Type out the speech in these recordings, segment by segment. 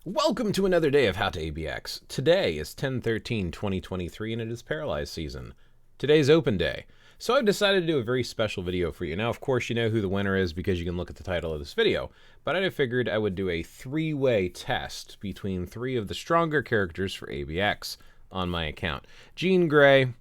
Welcome to another day of How to ABX. Today is 10/13/2023 and it is Paralyze season. Today's open day. So I've decided to do a very special video for you. Now, of course, you know who the winner is because you can look at the title of this video, but I figured I would do a three-way test between three of the stronger characters for ABX on my account. Jean Grey,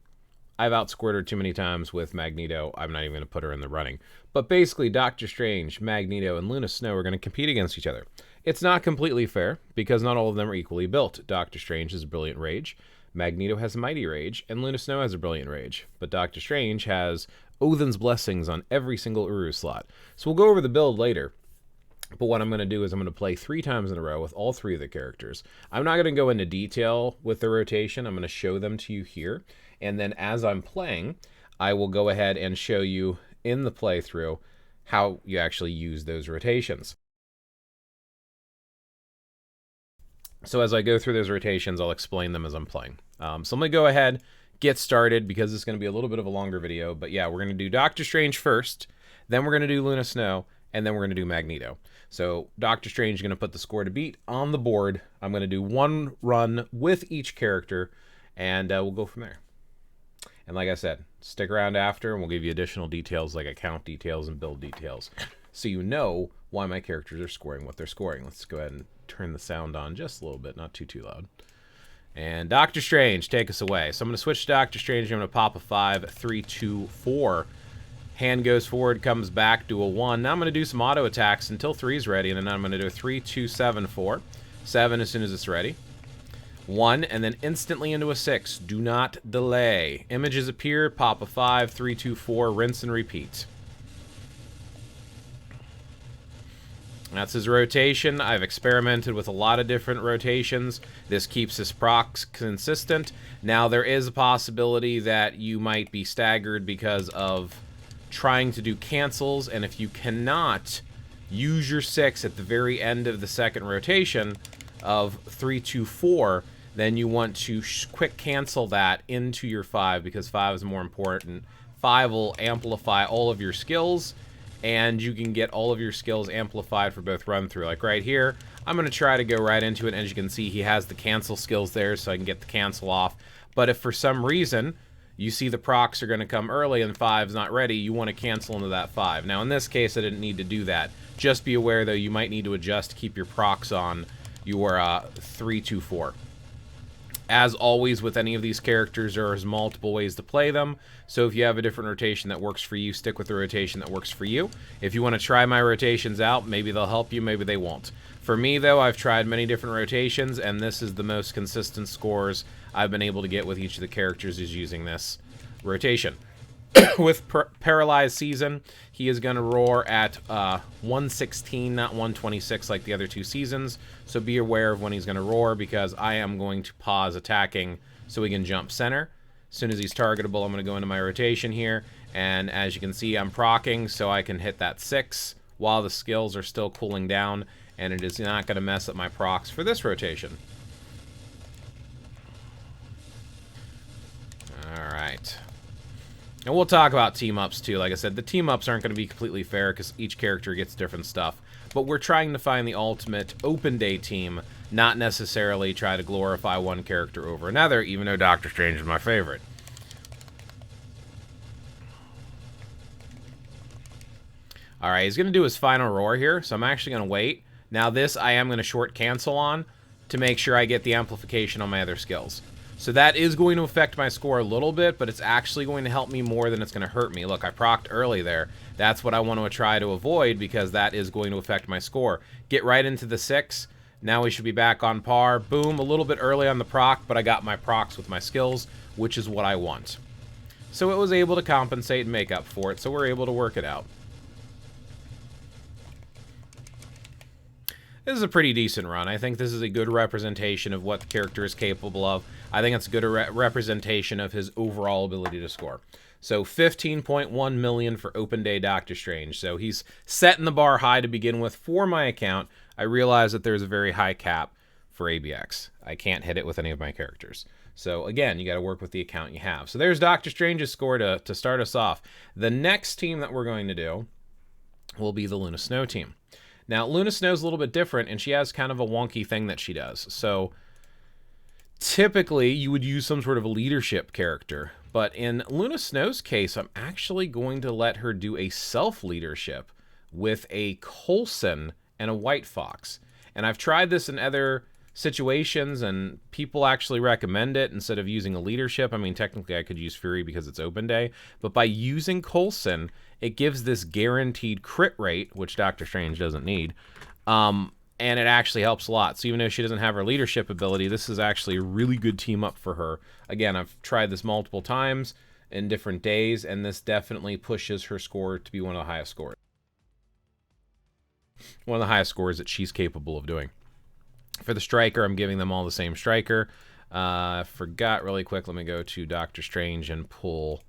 I've outscored her too many times with Magneto. I'm not even going to put her in the running. But basically, Doctor Strange, Magneto, and Luna Snow are going to compete against each other. It's not completely fair, because not all of them are equally built. Doctor Strange has a brilliant rage, Magneto has a mighty rage, and Luna Snow has a brilliant rage. But Doctor Strange has Odin's blessings on every single Uru slot. So we'll go over the build later. But what I'm going to do is I'm going to play 3 times in a row with all 3 of the characters. I'm not going to go into detail with the rotation. I'm going to show them to you here. And then as I'm playing, I will go ahead and show you in the playthrough how you actually use those rotations. So as I go through those rotations, I'll explain them as I'm playing. So I'm going to go ahead, get started, because it's going to be a little bit of a longer video. But yeah, we're going to do Doctor Strange first, then we're going to do Luna Snow, and then we're going to do Magneto. So Doctor Strange is going to put the score to beat on the board. I'm going to do one run with each character, and we'll go from there. And like I said, stick around after, and we'll give you additional details like account details and build details, so you know why my characters are scoring what they're scoring. Let's go ahead and turn the sound on just a little bit, not too loud. And Doctor Strange, take us away. So I'm going to switch to Doctor Strange. I'm going to pop a 5, 3, 2, 4. Hand goes forward, comes back, do a 1. Now I'm going to do some auto attacks until 3 is ready, and then I'm going to do a 3, 2, 7, 4. 7 as soon as it's ready. 1, and then instantly into a 6. Do not delay. Images appear, pop a 5, 3, 2, 4, rinse and repeat. That's his rotation. I've experimented with a lot of different rotations. This keeps his procs consistent. Now, there is a possibility that you might be staggered because of trying to do cancels, and if you cannot use your 6 at the very end of the second rotation of 3, 2, 4, then you want to quick cancel that into your 5, because 5 is more important. 5 will amplify all of your skills, and you can get all of your skills amplified for both run through. Like right here, I'm going to try to go right into it, and as you can see, he has the cancel skills there, so I can get the cancel off. But if for some reason you see the procs are going to come early and 5's not ready, you want to cancel into that 5. Now in this case, I didn't need to do that. Just be aware, though, you might need to adjust to keep your procs on your 3, 2, 4. As always with any of these characters, there's multiple ways to play them. So if you have a different rotation that works for you, stick with the rotation that works for you. If you want to try my rotations out, maybe they'll help you, maybe they won't. For me, though, I've tried many different rotations, and this is the most consistent scores I've been able to get with each of the characters is using this rotation. With Paralyze season, he is going to roar at 116, not 126 like the other 2 seasons. So be aware of when he's going to roar, because I am going to pause attacking so he can jump center. As soon as he's targetable, I'm going to go into my rotation here. And as you can see, I'm procking so I can hit that 6 while the skills are still cooling down. And it is not going to mess up my procs for this rotation. Alright. And we'll talk about team-ups too. Like I said, the team-ups aren't going to be completely fair because each character gets different stuff. But we're trying to find the ultimate open day team, not necessarily try to glorify one character over another, even though Doctor Strange is my favorite. Alright, he's going to do his final roar here, so I'm actually going to wait. Now this I am going to short cancel on to make sure I get the amplification on my other skills. So that is going to affect my score a little bit, but it's actually going to help me more than it's going to hurt me. Look, I procced early there. That's what I want to try to avoid, because that is going to affect my score. Get right into the 6. Now we should be back on par. Boom, a little bit early on the proc, but I got my procs with my skills, which is what I want. So it was able to compensate and make up for it, so we're able to work it out. This is a pretty decent run. I think this is a good representation of what the character is capable of. I think it's a good representation of his overall ability to score. So 15.1 million for Open Day Doctor Strange. So he's setting the bar high to begin with for my account. I realize that there's a very high cap for ABX. I can't hit it with any of my characters. So again, you got to work with the account you have. So there's Doctor Strange's score to start us off. The next team that we're going to do will be the Luna Snow team. Now, Luna Snow's a little bit different, and she has kind of a wonky thing that she does. So, typically, you would use some sort of a leadership character. But in Luna Snow's case, I'm actually going to let her do a self-leadership with a Coulson and a White Fox. And I've tried this in other situations, and people actually recommend it instead of using a leadership. I mean, technically I could use Fury because it's open day, but by using Coulson, it gives this guaranteed crit rate, which Doctor Strange doesn't need, and it actually helps a lot. So even though she doesn't have her leadership ability, this is actually a really good team up for her. Again, I've tried this multiple times in different days, and this definitely pushes her score to be one of the highest scores. One of the highest scores that she's capable of doing. For the striker, I'm giving them all the same striker. Forgot really quick. Let me go to Doctor Strange and pull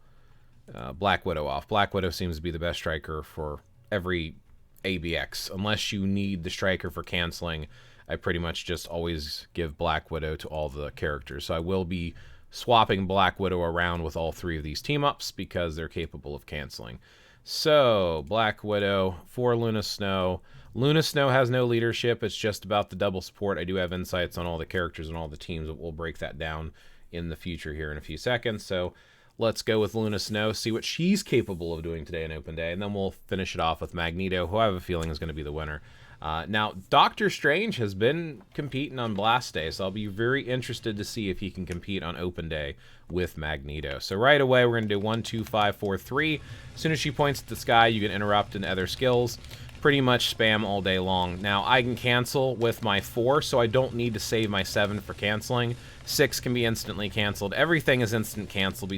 Black Widow off. Black Widow seems to be the best striker for every ABX. Unless you need the striker for canceling, I pretty much just always give Black Widow to all the characters. So I will be swapping Black Widow around with all three of these team-ups because they're capable of canceling. So, Black Widow for Luna Snow. Luna Snow has no leadership. It's just about the double support. I do have insights on all the characters and all the teams, but we'll break that down in the future here in a few seconds. So, let's go with Luna Snow, see what she's capable of doing today in Open Day, and then we'll finish it off with Magneto, who I have a feeling is going to be the winner. Now, Doctor Strange has been competing on Blast Day, so I'll be very interested to see if he can compete on Open Day with Magneto. So right away, we're going to do 1, 2, 5, 4, 3. As soon as she points at the sky, you can interrupt into other skills. Pretty much spam all day long. Now, I can cancel with my 4, so I don't need to save my 7 for canceling. 6 can be instantly canceled. Everything is instant cancel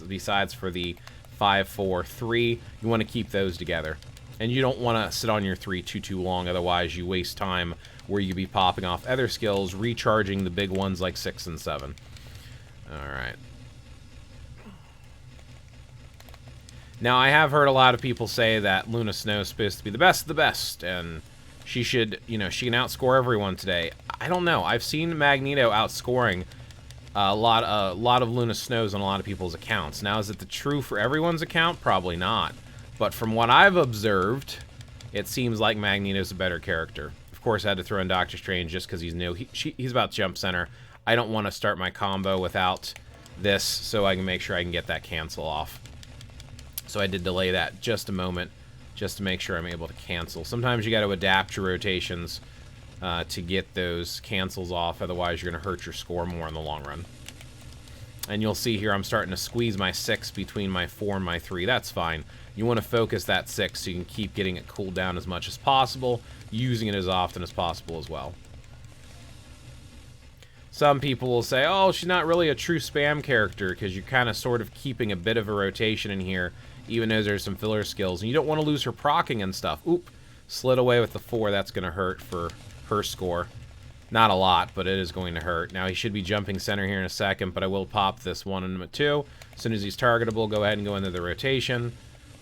besides for the 5, 4, 3. You want to keep those together. And you don't want to sit on your 3 too long, otherwise you waste time where you be popping off other skills, recharging the big ones like 6 and 7. Alright. Now, I have heard a lot of people say that Luna Snow is supposed to be the best of the best, and she should, you know, she can outscore everyone today. I don't know. I've seen Magneto outscoring a lot of Luna Snows on a lot of people's accounts. Now, is it the true for everyone's account? Probably not. But from what I've observed, it seems like Magneto's a better character. Of course, I had to throw in Doctor Strange just because he's new. He's about to jump center. I don't want to start my combo without this, so I can make sure I can get that cancel off. So I did delay that just a moment, just to make sure I'm able to cancel. Sometimes you got to adapt your rotations to get those cancels off, otherwise you're going to hurt your score more in the long run. And you'll see here I'm starting to squeeze my 6 between my 4 and my 3. That's fine. You want to focus that 6 so you can keep getting it cooled down as much as possible, using it as often as possible as well. Some people will say, oh, she's not really a true spam character because you're kind of sort of keeping a bit of a rotation in here, even though there's some filler skills. And you don't want to lose her proccing and stuff. Oop, slid away with the 4. That's going to hurt for her score. Not a lot, but it is going to hurt. Now, he should be jumping center here in a second, but I will pop this 1 and a 2. As soon as he's targetable, go ahead and go into the rotation.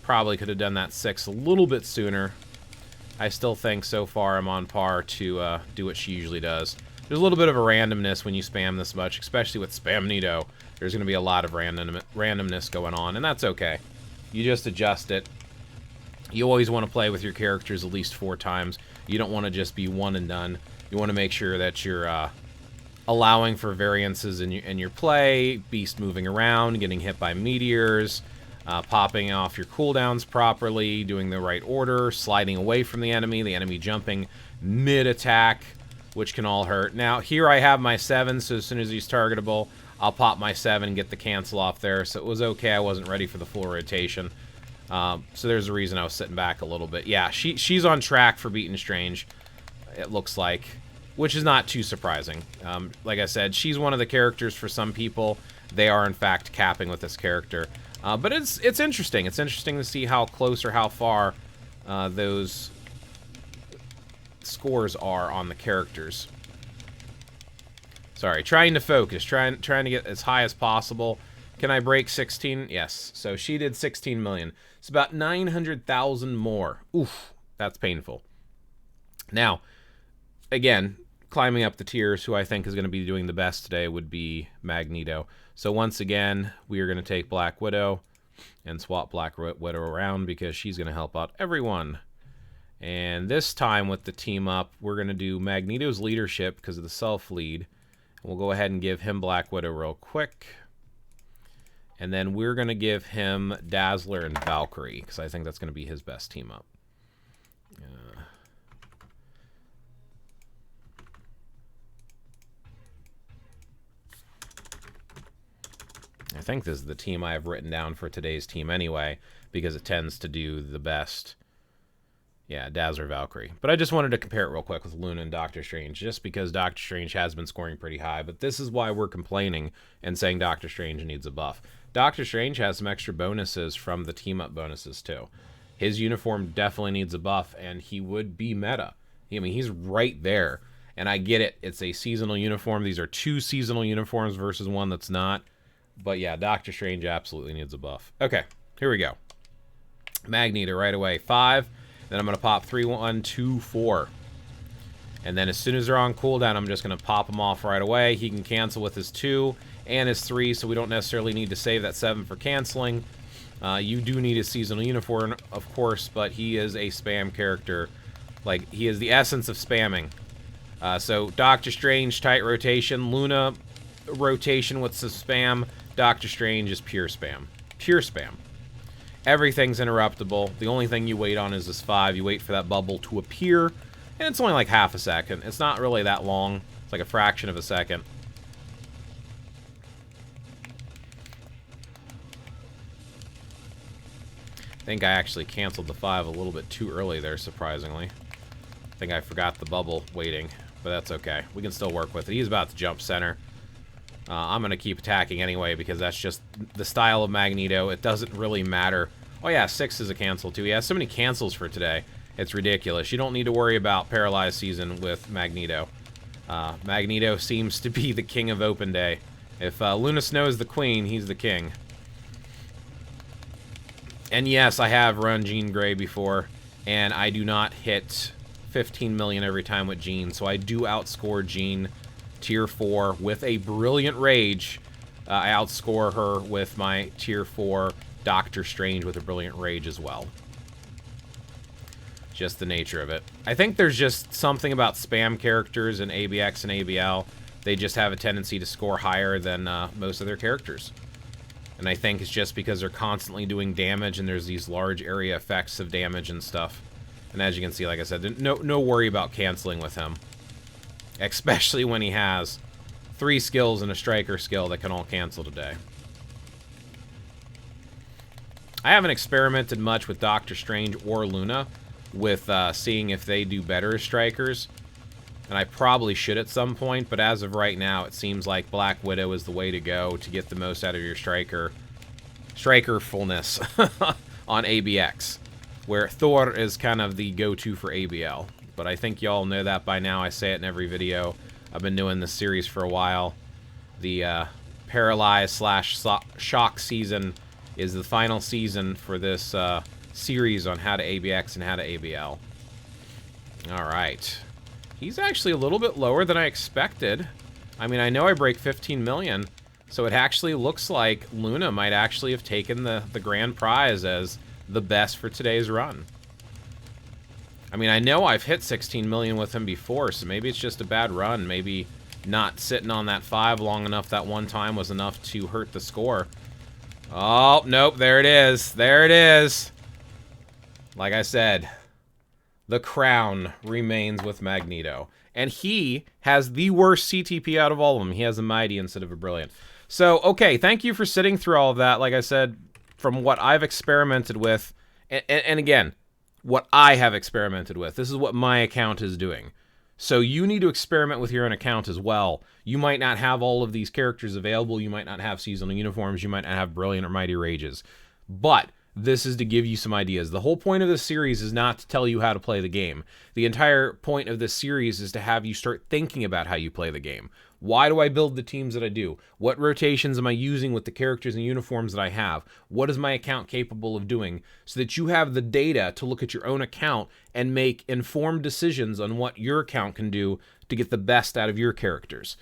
Probably could have done that 6 a little bit sooner. I still think so far I'm on par to do what she usually does. There's a little bit of a randomness when you spam this much, especially with Spamneto. There's going to be a lot of randomness going on, and that's okay. You just adjust it. You always want to play with your characters at least 4 times. You don't want to just be one and done. You want to make sure that you're allowing for variances in your play, Beast moving around, getting hit by meteors, popping off your cooldowns properly, doing the right order, sliding away from the enemy jumping mid-attack, which can all hurt. Now, here I have my 7, so as soon as he's targetable, I'll pop my 7 and get the cancel off there. So it was okay. I wasn't ready for the full rotation. So there's a reason I was sitting back a little bit. Yeah, she's on track for beating Strange, it looks like, which is not too surprising. Like I said, she's one of the characters for some people. They are, in fact, capping with this character. But it's interesting. It's interesting to see how close or how far those scores are on the characters. Sorry, trying to focus, trying to get as high as possible. Can I break 16? Yes. So she did 16 million. It's about 900,000 more. Oof, that's painful. Now, again, climbing up the tiers, who I think is going to be doing the best today would be Magneto. So once again, we are going to take Black Widow and swap Black Widow around because she's going to help out everyone. And this time with the team up, we're going to do Magneto's leadership because of the self-lead. We'll go ahead and give him Black Widow real quick. And then we're going to give him Dazzler and Valkyrie because I think that's going to be his best team up. I think this is the team I have written down for today's team anyway, because it tends to do the best. Yeah, Dazzler, Valkyrie. But I just wanted to compare it real quick with Luna and Doctor Strange, just because Doctor Strange has been scoring pretty high. But this is why we're complaining and saying Doctor Strange needs a buff. Doctor Strange has some extra bonuses from the team-up bonuses, too. His uniform definitely needs a buff, and he would be meta. I mean, he's right there. And I get it. It's a seasonal uniform. These are 2 seasonal uniforms versus one that's not. But yeah, Doctor Strange absolutely needs a buff. Okay, here we go. Magneto right away. 5. Then I'm going to pop 3, 1, 2, 4. And then as soon as they're on cooldown, I'm just going to pop them off right away. He can cancel with his 2 and his 3, so we don't necessarily need to save that 7 for canceling. You do need a seasonal uniform, of course, but he is a spam character. Like, he is the essence of spamming. So Doctor Strange, tight rotation. Luna, rotation with some spam. Doctor Strange is pure spam. Pure spam. Everything's interruptible. The only thing you wait on is this 5. You wait for that bubble to appear, and it's only like half a second. It's not really that long. It's like a fraction of a second. I think I actually canceled the 5 a little bit too early there, surprisingly. I think I forgot the bubble waiting, but that's okay. We can still work with it. He's about to jump center. I'm going to keep attacking anyway because that's just the style of Magneto. It doesn't really matter. Oh yeah, 6 is a cancel too. He has so many cancels for today. It's ridiculous. You don't need to worry about Paralyze season with Magneto. Magneto seems to be the king of open day. If Luna Snow is the queen, he's the king. And yes, I have run Jean Grey before, and I do not hit 15 million every time with Jean, so I do outscore Jean tier 4 with a brilliant rage. I outscore her with my tier 4 Doctor Strange with a brilliant rage as well. Just the nature of it. I think there's just something about spam characters in ABX and ABL. They just have a tendency to score higher than most of their characters. And I think it's just because they're constantly doing damage and there's these large area effects of damage and stuff. And as you can see, like I said, no worry about canceling with him. Especially when he has 3 skills and a striker skill that can all cancel today. I haven't experimented much with Doctor Strange or Luna with seeing if they do better as strikers. And I probably should at some point, but as of right now, it seems like Black Widow is the way to go to get the most out of your strikerfulness on ABX, where Thor is kind of the go-to for ABL. But I think y'all know that by now. I say it in every video. I've been doing this series for a while. The Paralyze / Shock season is the final season for this series on how to ABX and how to ABL. Alright. He's actually a little bit lower than I expected. I mean, I know I break 15 million, so it actually looks like Luna might actually have taken the grand prize as the best for today's run. I mean, I know I've hit 16 million with him before, so maybe it's just a bad run. Maybe not sitting on that 5 long enough that one time was enough to hurt the score. Oh, nope, there it is. There it is. Like I said, the crown remains with Magneto. And he has the worst CTP out of all of them. He has a mighty instead of a brilliant. So, okay, thank you for sitting through all of that. Like I said, from what I've experimented with, and again, what I have experimented with. This is what my account is doing. So you need to experiment with your own account as well. You might not have all of these characters available. You might not have seasonal uniforms. You might not have brilliant or mighty rages. But this is to give you some ideas. The whole point of this series is not to tell you how to play the game. The entire point of this series is to have you start thinking about how you play the game. Why do I build the teams that I do? What rotations am I using with the characters and uniforms that I have? What is my account capable of doing? So that you have the data to look at your own account and make informed decisions on what your account can do to get the best out of your characters.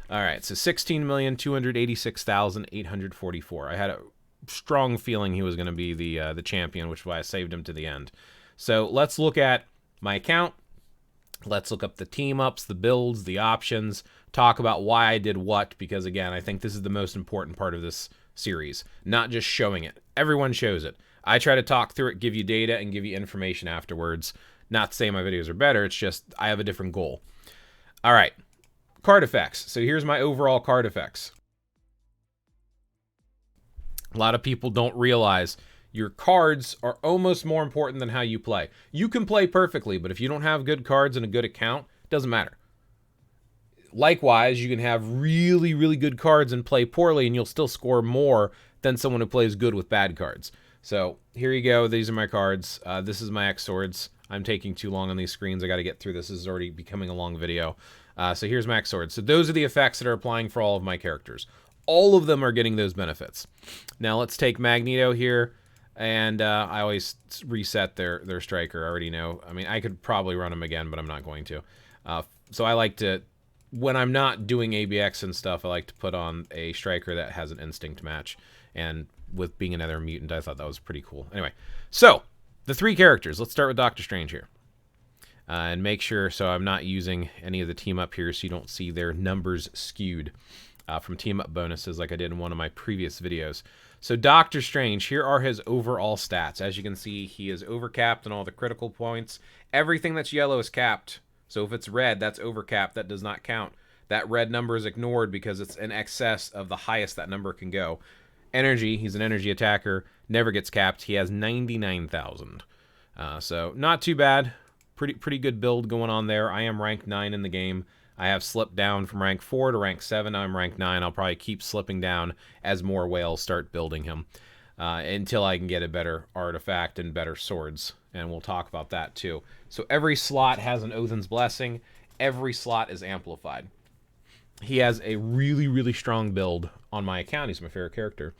All right, so 16,286,844. I had a strong feeling he was going to be the champion, which is why I saved him to the end. So let's look at my account. Let's look up the team-ups, the builds, the options, talk about why I did what, because, again, I think this is the most important part of this series, not just showing it. Everyone shows it. I try to talk through it, give you data, and give you information afterwards. Not to say my videos are better, it's just I have a different goal. All right, card effects. So here's my overall card effects. A lot of people don't realize your cards are almost more important than how you play. You can play perfectly, but if you don't have good cards and a good account, it doesn't matter. Likewise, you can have really, really good cards and play poorly, and you'll still score more than someone who plays good with bad cards. So here you go. These are my cards. This is my X swords. I'm taking too long on these screens. I got to get through this. This is already becoming a long video. So here's my X swords. So those are the effects that are applying for all of my characters. All of them are getting those benefits. Now let's take Magneto here. And I always reset their striker. I already know. I mean, I could probably run them again, but I'm not going to. So I like to, when I'm not doing ABX and stuff, I like to put on a striker that has an instinct match. And with being another mutant, I thought that was pretty cool. Anyway, so the three characters. Let's start with Doctor Strange here. And make sure, so I'm not using any of the team up here so you don't see their numbers skewed from team up bonuses like I did in one of my previous videos. So Doctor Strange, here are his overall stats. As you can see, he is overcapped on all the critical points. Everything that's yellow is capped. So if it's red, that's overcapped. That does not count. That red number is ignored because it's in excess of the highest that number can go. Energy, he's an energy attacker, never gets capped. He has 99,000. So not too bad. Pretty good build going on there. I am rank 9 in the game. I have slipped down from rank 4 to rank 7. Now I'm rank 9. I'll probably keep slipping down as more whales start building him until I can get a better artifact and better swords. And we'll talk about that too. So every slot has an Odin's Blessing. Every slot is amplified. He has a really, really strong build on my account. He's my favorite character.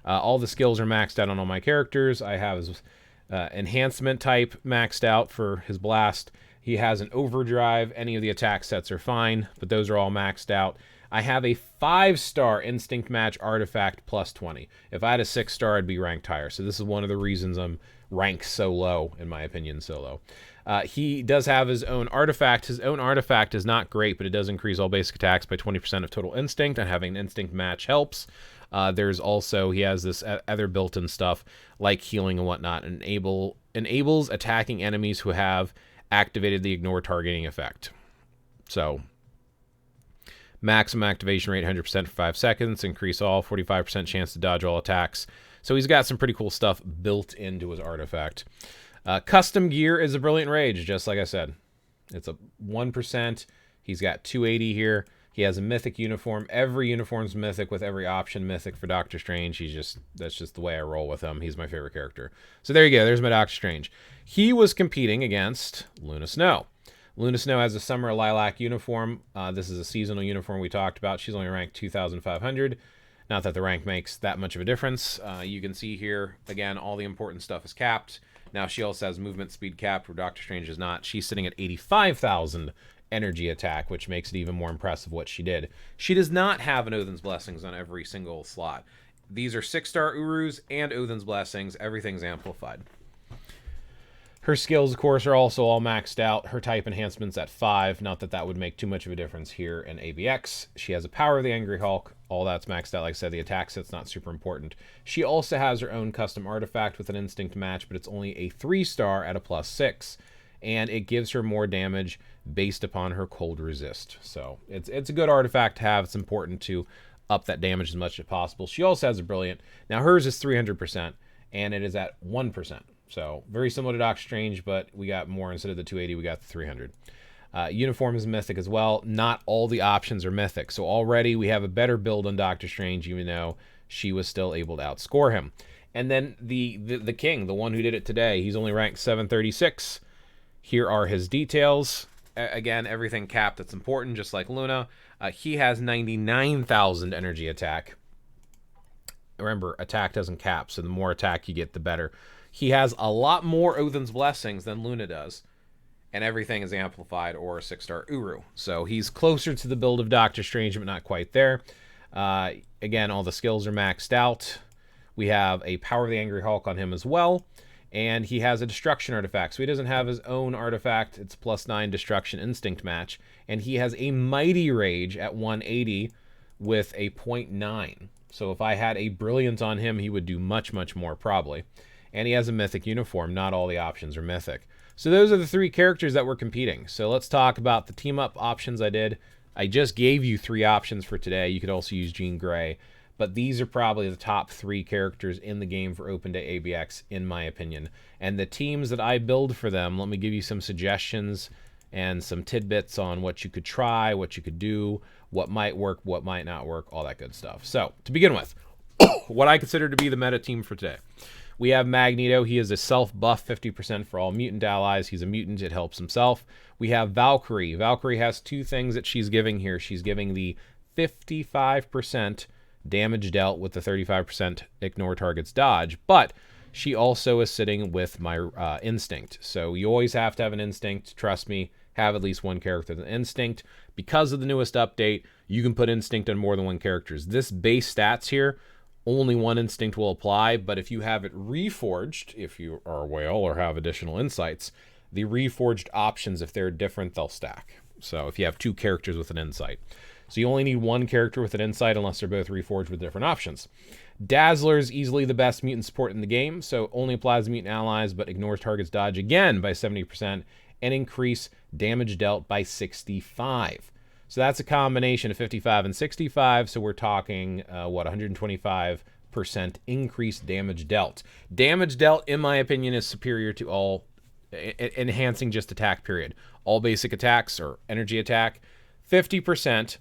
All the skills are maxed out on all my characters. I have his enhancement type maxed out for his blast. He has an overdrive. Any of the attack sets are fine, but those are all maxed out. I have a 5-star instinct match artifact plus 20. If I had a 6-star, I'd be ranked higher. So this is one of the reasons I'm ranked so low, in my opinion, so low. He does have his own artifact. His own artifact is not great, but it does increase all basic attacks by 20% of total instinct, and having an instinct match helps. There's also, he has this other built-in stuff like healing and whatnot, and enables attacking enemies who have activated the ignore targeting effect. So maximum activation rate 100% for 5 seconds, increase all, 45% chance to dodge all attacks. So he's got some pretty cool stuff built into his artifact. Custom gear is a brilliant rage, just like I said. It's a 1%. He's got 280 here. He has a mythic uniform. Every uniform's mythic with every option mythic for Doctor Strange. That's just the way I roll with him. He's my favorite character. So there you go. There's my Doctor Strange. He was competing against Luna Snow. Luna Snow has a Summer Lilac uniform. This is a seasonal uniform we talked about. She's only ranked 2,500. Not that the rank makes that much of a difference. You can see here, again, all the important stuff is capped. Now, she also has movement speed capped, where Doctor Strange is not. She's sitting at 85,000 energy attack, which makes it even more impressive what she did. She does not have an Odin's Blessings on every single slot. These are 6-star Urus and Odin's Blessings. Everything's amplified. Her skills, of course, are also all maxed out. Her type enhancement's at 5. Not that that would make too much of a difference here in ABX. She has a Power of the Angry Hulk. All that's maxed out. Like I said, the attack set's not super important. She also has her own custom artifact with an instinct match, but it's only a 3-star at a +6. And it gives her more damage based upon her cold resist. So it's a good artifact to have. It's important to up that damage as much as possible. She also has a brilliant. Now hers is 300%, and it is at 1%. So very similar to Doctor Strange, but we got more. Instead of the 280, we got the 300. Uniform is mythic as well. Not all the options are mythic. So already we have a better build on Doctor Strange, even though she was still able to outscore him. And then the king, the one who did it today, he's only ranked 736. Here are his details. Again, everything capped that's important, just like Luna. He has 99,000 energy attack. Remember, attack doesn't cap, so the more attack you get, the better. He has a lot more Odin's Blessings than Luna does, and everything is amplified or a 6-star Uru. So he's closer to the build of Doctor Strange, but not quite there. Again, all the skills are maxed out. We have a Power of the Angry Hulk on him as well. And he has a destruction artifact, so he doesn't have his own artifact. It's +9 destruction instinct match. And he has a mighty rage at 180 with a 0.9. So if I had a brilliant on him, he would do much, much more probably. And he has a mythic uniform. Not all the options are mythic. So those are the 3 characters that were competing. So let's talk about the team up options I did. I just gave you 3 options for today. You could also use Jean Grey. But these are probably the top 3 characters in the game for Open Day ABX, in my opinion. And the teams that I build for them, let me give you some suggestions and some tidbits on what you could try, what you could do, what might work, what might not work, all that good stuff. So, to begin with, what I consider to be the meta team for today. We have Magneto. He is a self-buff 50% for all mutant allies. He's a mutant. It helps himself. We have Valkyrie. Valkyrie has 2 things that she's giving here. She's giving the 55% damage dealt with the 35% ignore target's dodge, but she also is sitting with my instinct. So you always have to have an instinct. Trust me, have at least one character with an instinct. Because of the newest update, you can put instinct on more than one characters. This base stats here, only one instinct will apply, but if you have it reforged, if you are a whale or have additional insights, the reforged options, if they're different, they'll stack. So if you have 2 characters with an insight. So you only need one character with an insight unless they're both reforged with different options. Dazzler is easily the best mutant support in the game, so only applies to mutant allies, but ignores target's dodge again by 70% and increase damage dealt by 65. So that's a combination of 55 and 65, so we're talking, 125% increased damage dealt. Damage dealt, in my opinion, is superior to all, enhancing just attack period. All basic attacks or energy attack, 50%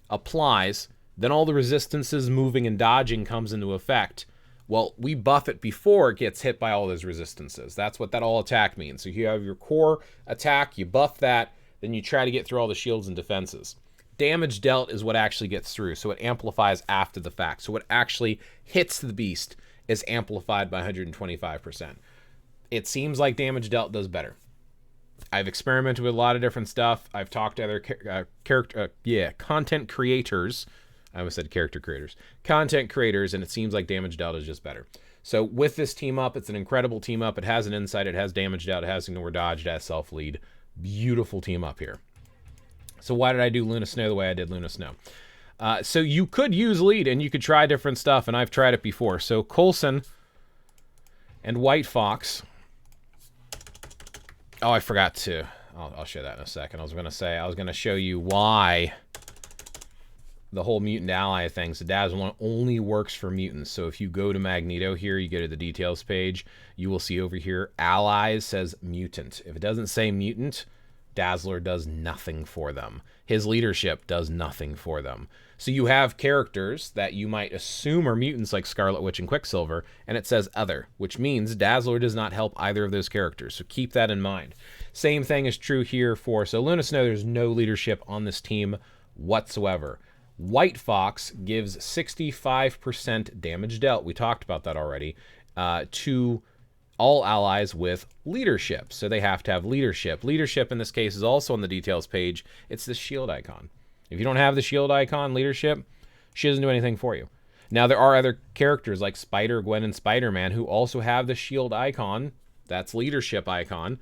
applies, then all the resistances, moving and dodging comes into effect. Well, we buff it before it gets hit by all those resistances. That's what that all attack means. So you have your core attack, you buff that, then you try to get through all the shields and defenses. Damage dealt is what actually gets through, so it amplifies after the fact. So what actually hits the beast is amplified by 125%. It seems like damage dealt does better. I've experimented with a lot of different stuff. I've talked to other content creators. I almost said character creators. Content creators, and it seems like damage dealt is just better. So with this team up, it's an incredible team up. It has an insight, it has damage dealt, it has ignore dodge, it has self-lead. Beautiful team up here. So why did I do Luna Snow the way I did Luna Snow? So you could use lead, and you could try different stuff, and I've tried it before. So Coulson and White Fox. Oh, I forgot to. I'll show that in a second. I was going to show you why the whole mutant ally thing. So Dazzler 1 only works for mutants. So if you go to Magneto here, you go to the details page, you will see over here, allies says mutant. If it doesn't say mutant, Dazzler does nothing for them. His leadership does nothing for them. So you have characters that you might assume are mutants like Scarlet Witch and Quicksilver, and it says other, which means Dazzler does not help either of those characters. So keep that in mind. Same thing is true here for, so Luna Snow, there's no leadership on this team whatsoever. White Fox gives 65% damage dealt. We talked about that already, to all allies with leadership. So they have to have leadership. Leadership in this case is also on the details page. It's the shield icon. If you don't have the shield icon, leadership, she doesn't do anything for you. Now, there are other characters like Spider-Gwen and Spider-Man who also have the shield icon. That's leadership icon.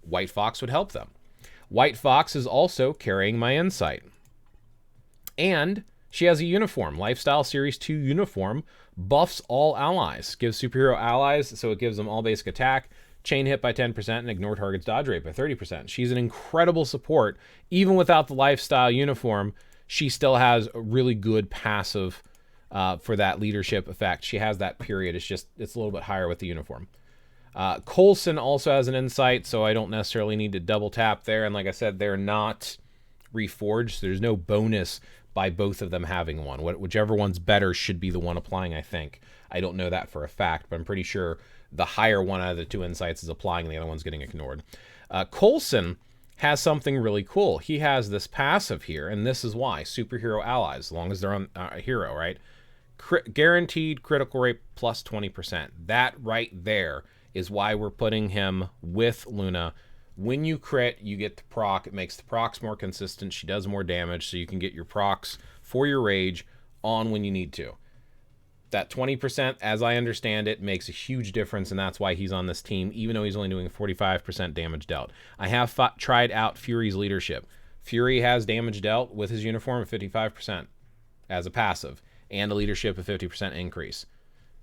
White Fox would help them. White Fox is also carrying my insight. And she has a uniform. Lifestyle Series 2 uniform buffs all allies. Gives superhero allies, so it gives them all basic attack, chain hit by 10%, and ignore target's dodge rate by 30%. She's an incredible support. Even without the lifestyle uniform, she still has a really good passive for that leadership effect. She has that period. It's a little bit higher with the uniform. Coulson also has an insight, so I don't necessarily need to double tap there. And like I said, they're not reforged. There's no bonus by both of them having one. Whichever one's better should be the one applying, I think. I don't know that for a fact, but I'm pretty sure the higher one out of the 2 insights is applying and the other one's getting ignored. Coulson has something really cool. He has this passive here, and this is why. Superhero allies, as long as they're on a hero, right? Guaranteed critical rate plus 20%. That right there is why we're putting him with Luna. When you crit, you get the proc. It makes the procs more consistent. She does more damage, so you can get your procs for your rage on when you need to. That 20%, as I understand it, makes a huge difference, and that's why he's on this team, even though he's only doing 45% damage dealt. I have tried out Fury's leadership. Fury has damage dealt with his uniform of 55% as a passive, and a leadership of 50% increase.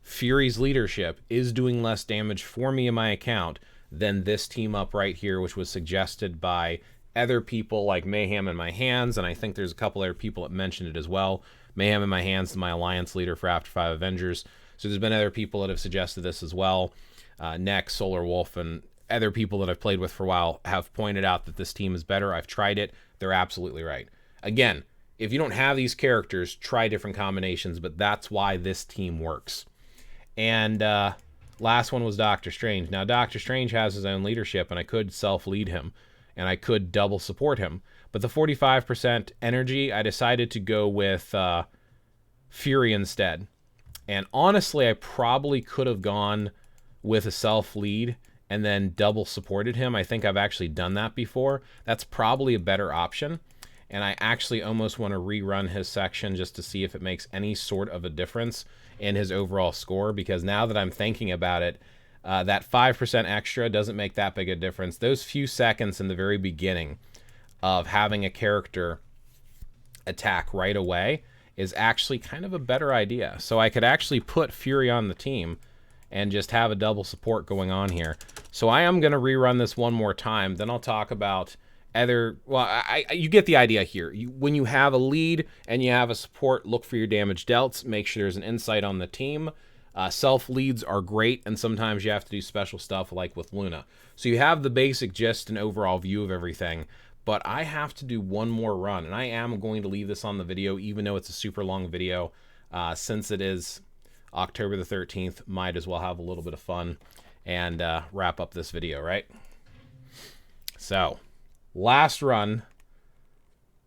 Fury's leadership is doing less damage for me in my account than this team up right here, which was suggested by other people like Mayhem in My Hands, and I think there's a couple other people that mentioned it as well. Mayhem in My Hands is my alliance leader for After 5 Avengers. So there's been other people that have suggested this as well. Nex, Solar Wolf, and other people that I've played with for a while have pointed out that this team is better. I've tried it. They're absolutely right. Again, if you don't have these characters, try different combinations, but that's why this team works. And last one was Doctor Strange. Now, Doctor Strange has his own leadership, and I could self-lead him, and I could double support him. But the 45% energy, I decided to go with Fury instead. And honestly, I probably could have gone with a self-lead and then double supported him. I think I've actually done that before. That's probably a better option. And I actually almost want to rerun his section just to see if it makes any sort of a difference in his overall score. Because now that I'm thinking about it, that 5% extra doesn't make that big a difference. Those few seconds in the very beginning of having a character attack right away is actually kind of a better idea. So I could actually put Fury on the team and just have a double support going on here. So I am going to rerun this one more time. Then I'll talk about other... Well, you get the idea here. When you have a lead and you have a support, look for your damage dealt. Make sure there's an insight on the team. Self-leads are great, and sometimes you have to do special stuff like with Luna. So you have the basic gist and overall view of everything. But I have to do one more run, and I am going to leave this on the video, even though it's a super long video. Since it is October the 13th, might as well have a little bit of fun and wrap up this video, right? So, last run,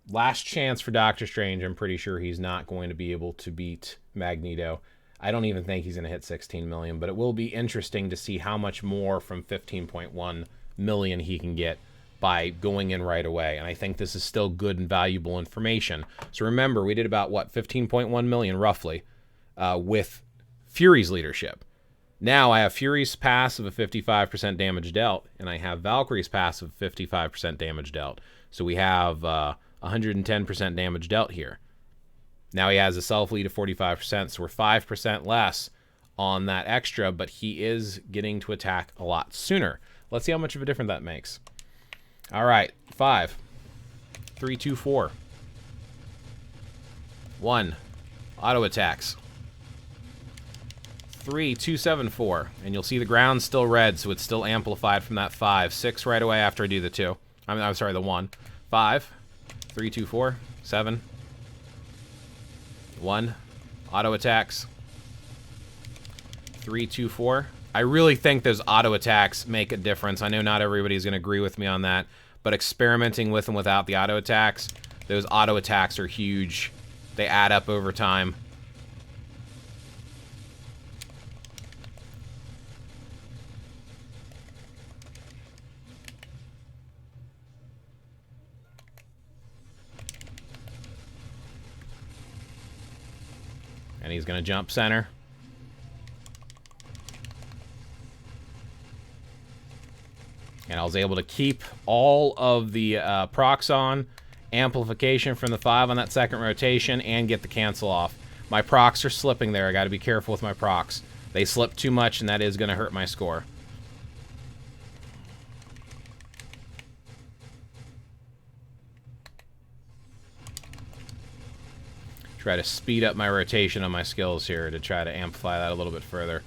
last chance for Doctor Strange. I'm pretty sure he's not going to be able to beat Magneto. I don't even think he's going to hit 16 million, but it will be interesting to see how much more from 15.1 million he can get by going in right away. And I think this is still good and valuable information. So remember, we did about, what, 15.1 million roughly with Fury's leadership. Now I have Fury's passive of 55% damage dealt, and I have Valkyrie's passive of 55% damage dealt. So we have 110% damage dealt here. Now he has a self-lead of 45%, so we're 5% less on that extra, but he is getting to attack a lot sooner. Let's see how much of a difference that makes. All right, 5, 3, 2, 4. 1, auto attacks. 3, 2, 7, 4. And you'll see the ground's still red, so it's still amplified from that 5. 6 right away after I do the 2. I'm sorry, the 1. 5, 3, 2, 4, 7. 1, auto attacks. 3, 2, 4. I really think those auto attacks make a difference. I know not everybody's going to agree with me on that, but experimenting with and without the auto attacks, those auto attacks are huge. They add up over time. And he's going to jump center. And I was able to keep all of the procs on, amplification from the 5 on that second rotation, and get the cancel off. My procs are slipping there. I got to be careful with my procs. They slip too much, and that is going to hurt my score. Try to speed up my rotation on my skills here to try to amplify that a little bit further.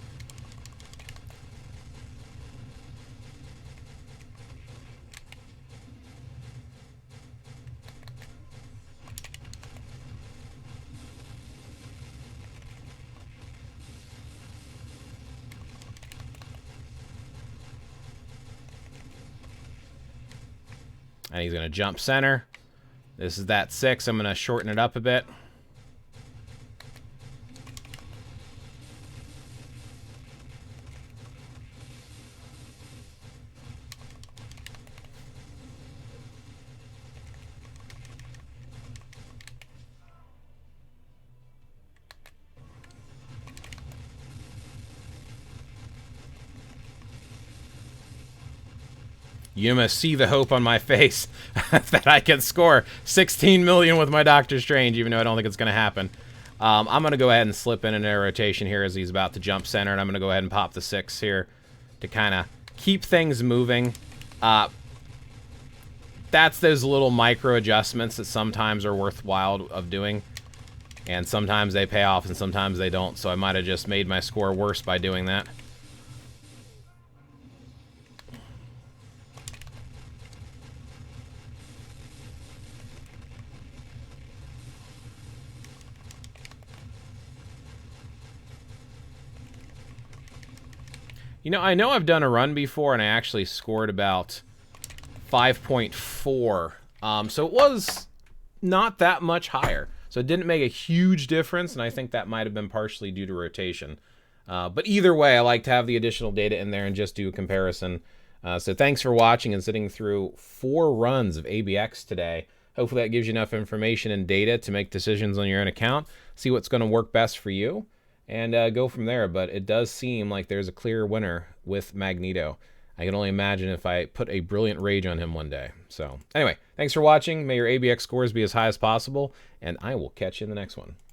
And he's going to jump center. This is that 6. I'm going to shorten it up a bit. You must see the hope on my face that I can score 16 million with my Doctor Strange, even though I don't think it's going to happen. I'm going to go ahead and slip in a rotation here as he's about to jump center, and I'm going to go ahead and pop the 6 here to kind of keep things moving. That's those little micro adjustments that sometimes are worthwhile of doing, and sometimes they pay off and sometimes they don't, so I might have just made my score worse by doing that. You know I've done a run before, and I actually scored about 5.4. So it was not that much higher. So it didn't make a huge difference, and I think that might have been partially due to rotation. But either way, I like to have the additional data in there and just do a comparison. So thanks for watching and sitting through 4 runs of ABX today. Hopefully that gives you enough information and data to make decisions on your own account, see what's going to work best for you, and go from there. But it does seem like there's a clear winner with Magneto. I can only imagine if I put a brilliant rage on him one day. So anyway, thanks for watching. May your ABX scores be as high as possible, and I will catch you in the next one.